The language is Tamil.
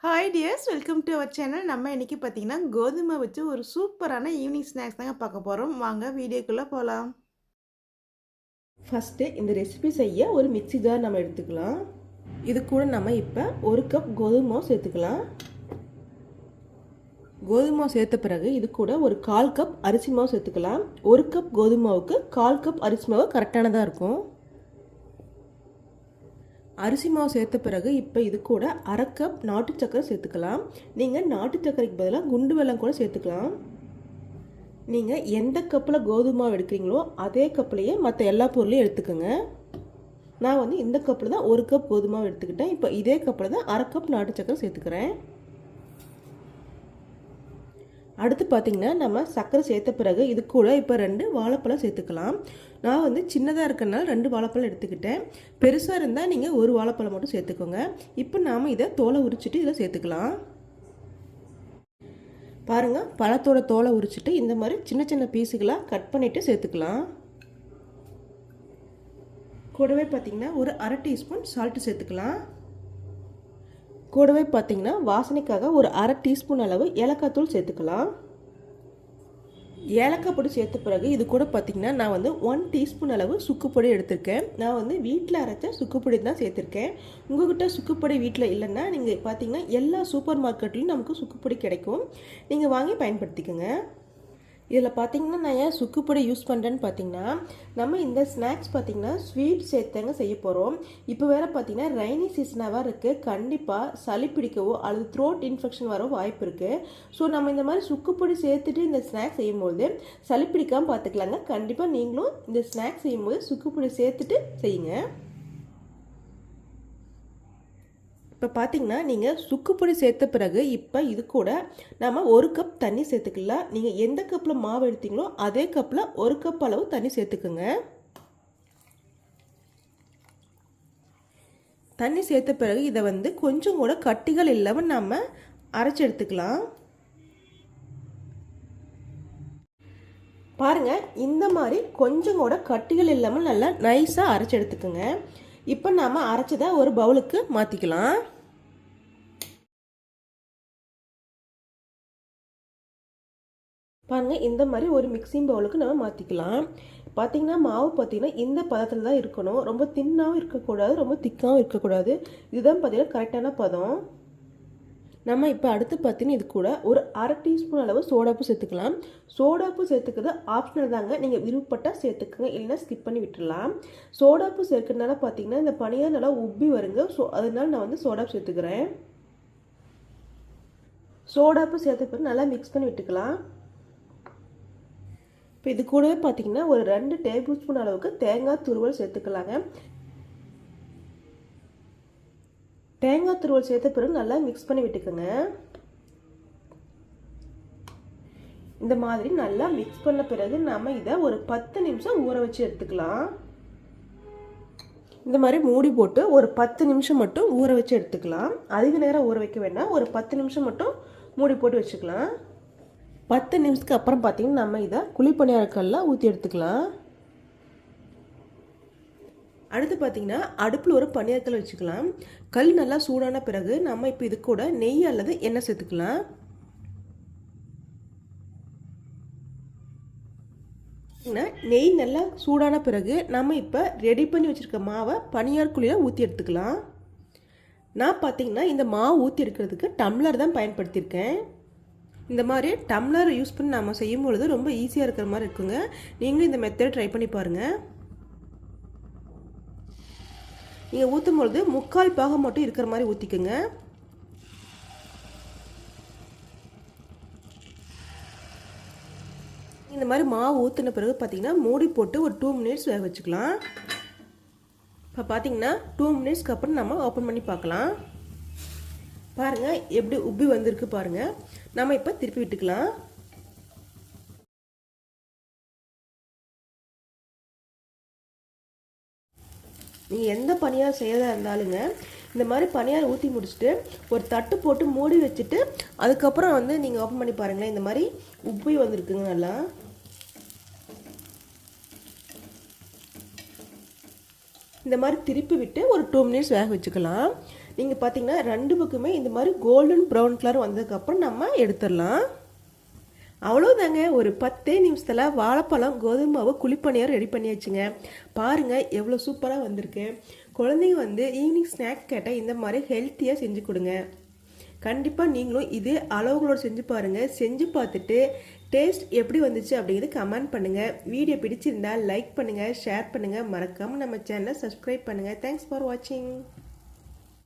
Hi dears, welcome to our channel. நம்ம இன்னைக்கு பார்த்தீங்கன்னா கோதுமை வச்சு ஒரு சூப்பரான ஈவினிங் ஸ்நாக்ஸ் தாங்க பார்க்க போகிறோம். வாங்க வீடியோக்குள்ளே போகலாம். ஃபஸ்ட்டு இந்த ரெசிபி செய்ய ஒரு மிக்ஸி ஜார் நம்ம எடுத்துக்கலாம். இது கூட நம்ம இப்போ ஒரு கப் கோதுமை மாவு சேர்த்துக்கலாம். கோதுமை மாவு சேர்த்த பிறகு இது கூட ஒரு 1/4 கப் அரிசி மாவு சேர்த்துக்கலாம். ஒரு கப் கோதுமை மாவுக்கு 1/4 கப் அரிசி மாவு கரெக்டானதாக இருக்கும். அரிசி மாவு சேர்த்த பிறகு இப்போ இது கூட 1/2 கப் நாட்டு சக்கரை சேர்த்துக்கலாம். நீங்கள் நாட்டு சக்கரைக்கு பதிலாக குண்டு வெல்லம் கூட சேர்த்துக்கலாம். நீங்கள் எந்த கப்பில் கோதுமை மாவு எடுக்கிறீங்களோ அதே கப்லேயே மற்ற எல்லா பொருளையும் எடுத்துக்கோங்க. நான் வந்து இந்த கப்பில் தான் ஒரு கப் கோதுமை மாவு எடுத்துக்கிட்டேன். இப்போ இதே கப்பில் தான் 1/2 கப் நாட்டு சக்கரை சேர்த்துக்கிறேன். அடுத்து பார்த்திங்கன்னா நம்ம சர்க்கரை சேர்த்த பிறகு இது கூட இப்போ 2 வாழைப்பழம் சேர்த்துக்கலாம். நான் வந்து சின்னதாக இருக்கிறனால 2 வாழைப்பழம் எடுத்துக்கிட்டேன். பெருசாக இருந்தால் நீங்கள் ஒரு வாழைப்பழம் மட்டும் சேர்த்துக்கோங்க. இப்போ நாம் இதை தோலை உரிச்சிட்டு இதில் சேர்த்துக்கலாம். பாருங்கள், பழத்தோட தோலை உரிச்சிட்டு இந்த மாதிரி சின்ன சின்ன பீஸுகளாக கட் பண்ணிவிட்டு சேர்த்துக்கலாம். கூடவே பார்த்திங்கன்னா ஒரு 1/2 டீஸ்பூன் சால்ட்டு சேர்த்துக்கலாம். கூடவே பார்த்திங்கன்னா வாசனைக்காக ஒரு 1/2 டீஸ்பூன் அளவு ஏலக்காய் தூள் சேர்த்துக்கலாம். ஏலக்காய் பொடி சேர்த்த பிறகு இது கூட பார்த்திங்கன்னா நான் வந்து 1 டீஸ்பூன் அளவு சுக்குப்பொடி எடுத்திருக்கேன். நான் வந்து வீட்டில் அரைச்ச சுக்குப்பொடி தான் சேர்த்துருக்கேன். உங்கள்கிட்ட சுக்குப்பொடி வீட்டில் இல்லைன்னா நீங்கள் பார்த்திங்கன்னா எல்லா சூப்பர் மார்க்கெட்லேயும் நமக்கு சுக்குப்பொடி கிடைக்கும். நீங்கள் வாங்கி பயன்படுத்திக்கோங்க. இதில் பார்த்திங்கன்னா நான் ஏன் சுக்குப்பொடி யூஸ் பண்ணுறேன்னு பார்த்திங்கன்னா, நம்ம இந்த ஸ்நாக்ஸ் பார்த்திங்கன்னா ஸ்வீட் சேர்த்தங்க செய்ய போகிறோம். இப்போ வேறு பார்த்திங்கன்னா ரெய்னி சீசனாக இருக்குது. கண்டிப்பாக சளி பிடிக்கவோ அல்லது த்ரோட் இன்ஃபெக்ஷன் வரவோ வாய்ப்பு இருக்குது. ஸோ நம்ம இந்த மாதிரி சுக்குப்பொடி சேர்த்துட்டு இந்த ஸ்நாக்ஸ் செய்யும்போது சளி பிடிக்காமல் பார்த்துக்கலாங்க. கண்டிப்பாக நீங்களும் இந்த ஸ்நாக்ஸ் செய்யும்போது சுக்குப்பொடி சேர்த்துட்டு செய்யுங்க. இப்போ பார்த்தீங்கன்னா நீங்கள் சுக்குப்பொடி சேர்த்த பிறகு இப்போ இது கூட நம்ம 1 கப் தண்ணி சேர்த்துக்கலாம். நீங்கள் எந்த கப்பில் மாவு எடுத்தீங்களோ அதே கப்பில் 1 கப் அளவு தண்ணி சேர்த்துக்குங்க. தண்ணி சேர்த்த பிறகு இதை வந்து கொஞ்சம் கூட கட்டிகள் இல்லாமல் நம்ம அரைச்சி எடுத்துக்கலாம். பாருங்கள், இந்த மாதிரி கொஞ்சம் கூட கட்டிகள் இல்லாமல் நல்லா நைஸாக அரைச்சி எடுத்துக்கோங்க. இப்போ நாம் அரைச்சதை ஒரு பவுலுக்கு மாற்றிக்கலாம். பாருங்கள், இந்த மாதிரி ஒரு மிக்சிங் பவுலுக்கு நம்ம மாற்றிக்கலாம். பார்த்திங்கன்னா மாவு பார்த்திங்கன்னா இந்த பதத்தில் தான் இருக்கணும். ரொம்ப தின்னாகவும் இருக்கக்கூடாது, ரொம்ப திக்காகவும் இருக்கக்கூடாது. இதுதான் பார்த்திங்கன்னா கரெக்டான பதம். நம்ம இப்போ அடுத்து பார்த்திங்கன்னா இது கூட ஒரு 1/2 டீஸ்பூன் அளவு சோடாப்பு சேர்த்துக்கலாம். சோடாப்பு சேர்த்துக்கிறது ஆப்ஷனல் தாங்க. நீங்கள் விருப்பப்பட்டால் சேர்த்துக்கங்க, இல்லைன்னா ஸ்கிப் பண்ணி விட்டுடலாம். சோடாப்பு சேர்க்கறதுனால பார்த்திங்கன்னா இந்த பனியாக நல்லா உப்பி வருங்க. ஸோ அதனால நான் வந்து சோடாப்பு சேர்த்துக்கிறேன். சோடாப்பு சேர்த்த பிறகு நல்லா மிக்ஸ் பண்ணி விட்டுக்கலாம். இப்போ இது கூடவே பார்த்திங்கன்னா ஒரு 2 டேபிள் ஸ்பூன் அளவுக்கு தேங்காய் துருவல் சேர்த்துக்கலாங்க. தேங்காய் துருவல் சேர்த்த பிறகு நல்லா மிக்ஸ் பண்ணி விட்டுக்கோங்க. இந்த மாதிரி நல்லா மிக்ஸ் பண்ண பிறகு நம்ம இதை ஒரு 10 நிமிஷம் ஊற வச்சு எடுத்துக்கலாம். இந்த மாதிரி மூடி போட்டு ஒரு 10 நிமிஷம் மட்டும் ஊற வச்சு எடுத்துக்கலாம். அதிக நேரம் ஊற வைக்க வேண்டாம், ஒரு 10 நிமிஷம் மட்டும் மூடி போட்டு வச்சுக்கலாம். 10 நிமிஷத்துக்கு அப்புறம் பார்த்திங்கன்னா நம்ம இதை குழிப்பணியாரக்கல்லில் ஊற்றி எடுத்துக்கலாம். அடுத்து பார்த்திங்கன்னா அடுப்பில் ஒரு பணியாரக்கல் வச்சுக்கலாம். கல் நல்லா சூடான பிறகு நம்ம இப்போ இது கூட நெய் அல்லது எண்ணெய் சேர்த்துக்கலாம். நெய் நல்லா சூடான பிறகு நம்ம இப்போ ரெடி பண்ணி வச்சுருக்க மாவை பணியார் குழியில் ஊற்றி எடுத்துக்கலாம். நான் பார்த்திங்கன்னா இந்த மாவு ஊற்றி எடுக்கிறதுக்கு டம்ளர் தான் பயன்படுத்தியிருக்கேன். இந்த மாதிரி டம்ளர் யூஸ் பண்ணி நம்ம செய்யும்பொழுது ரொம்ப ஈஸியாக இருக்கிற மாதிரி இருக்குங்க. நீங்களும் இந்த மெத்தட் ட்ரை பண்ணி பாருங்கள். நீங்கள் ஊற்றும் பொழுது 3/4 பாகம் மட்டும் இருக்கிற மாதிரி ஊற்றிக்குங்க. இந்த மாதிரி மாவு ஊற்றின பிறகு பார்த்திங்கன்னா மூடி போட்டு ஒரு 2 மினிட்ஸ் வேக வச்சுக்கலாம். இப்போ பார்த்திங்கன்னா 2 மினிட்ஸ்க்கு அப்புறம் நம்ம ஓப்பன் பண்ணி பார்க்கலாம். பாருங்கள் எப்படி உப்பி வந்திருக்கு பாருங்கள். நம்ம இப்போ திருப்பி விட்டுக்கலாம். நீங்கள் எந்த பணியார் செய்யறதா இருந்தாலுங்க இந்த மாதிரி பணியார் ஊற்றி முடிச்சுட்டு ஒரு தட்டு போட்டு மூடி வச்சுட்டு அதுக்கப்புறம் வந்து நீங்கள் ஓப்பன் பண்ணி பாருங்களேன். இந்த மாதிரி உப்பி வந்திருக்குங்க நல்லா. இந்த மாதிரி திருப்பி விட்டு ஒரு 2 மினிட்ஸ் வேக வச்சுக்கலாம். நீங்கள் பார்த்தீங்கன்னா 2 பக்கமே இந்த மாதிரி கோல்டன் ப்ரௌன் கலர் வந்ததுக்கப்புறம் நம்ம எடுத்துடலாம். அவ்வளோதாங்க, ஒரு 10 நிமிஷத்தில் வாழைப்பழம் கோதுமை மாவு குழிப்பணியாரம் ரெடி பண்ணியாச்சுங்க. பாருங்கள் எவ்வளோ சூப்பராக வந்திருக்கு. குழந்தைங்க வந்து ஈவினிங் ஸ்நாக்ஸ் கேட்டால் இந்த மாதிரி ஹெல்த்தியாக செஞ்சு கொடுங்க. கண்டிப்பாக நீங்களும் இதே அளவுகளோடு செஞ்சு பாருங்கள். செஞ்சு பார்த்துட்டு டேஸ்ட் எப்படி வந்துச்சு அப்படிங்கிறது கமெண்ட் பண்ணுங்கள். வீடியோ பிடிச்சிருந்தால் லைக் பண்ணுங்கள், ஷேர் பண்ணுங்கள், மறக்காமல் நம்ம சேனலை சப்ஸ்கிரைப் பண்ணுங்கள். தேங்க்ஸ் ஃபார் வாட்சிங்.